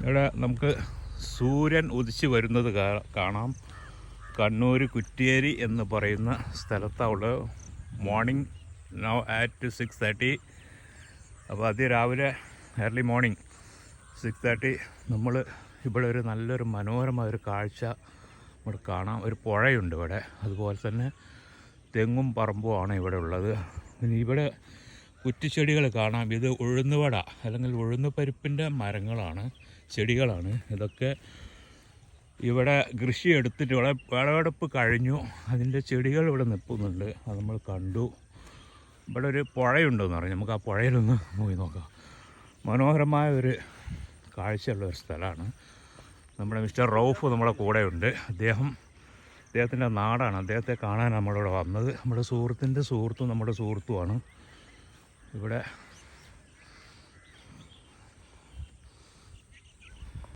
ഇവിടെ നമുക്ക് സൂര്യൻ ഉദിച്ച് വരുന്നത് കാണാം. കണ്ണൂർ കുറ്റ്യേരി എന്ന് പറയുന്ന സ്ഥലത്താണ് മോർണിംഗ് നൗ ആറ്റ് 6:30. അപ്പോൾ അതിരാവിലെ ഏർലി മോർണിംഗ് 6:30 നമ്മൾ ഇവിടെ ഒരു നല്ലൊരു മനോഹരമായ ഒരു കാഴ്ച ഇവിടെ കാണാം. ഒരു പുഴയുണ്ട് ഇവിടെ, അതുപോലെ തന്നെ തെങ്ങും പറമ്പുമാണ് ഇവിടെ ഉള്ളത്. പിന്നെ ഇവിടെ കുറ്റിച്ചെടികൾ കാണാം. ഇത് ഉഴുന്നുവട അല്ലെങ്കിൽ ഉഴുന്നുപരിപ്പിൻ്റെ മരങ്ങളാണ്, ചെടികളാണ് ഇതൊക്കെ. ഇവിടെ കൃഷി എടുത്തിട്ട് ഇവിടെ വിളവെടുപ്പ് കഴിഞ്ഞു, അതിൻ്റെ ചെടികൾ ഇവിടെ നിൽക്കുന്നുണ്ട്. അത് നമ്മൾ കണ്ടു. ഇവിടെ ഒരു പുഴയുണ്ടെന്ന് പറഞ്ഞു, നമുക്ക് ആ പുഴയിലൊന്ന് പോയി നോക്കാം. മനോഹരമായ ഒരു കാഴ്ചയുള്ള ഒരു സ്ഥലമാണ്. നമ്മുടെ മിസ്റ്റർ റൌഫ് നമ്മുടെ കൂടെയുണ്ട്. അദ്ദേഹത്തിൻ്റെ നാടാണ്, അദ്ദേഹത്തെ കാണാൻ നമ്മളിവിടെ വന്നത്. നമ്മുടെ സുഹൃത്തിൻ്റെ സുഹൃത്തും നമ്മുടെ സുഹൃത്തുമാണ്. ഇവിടെ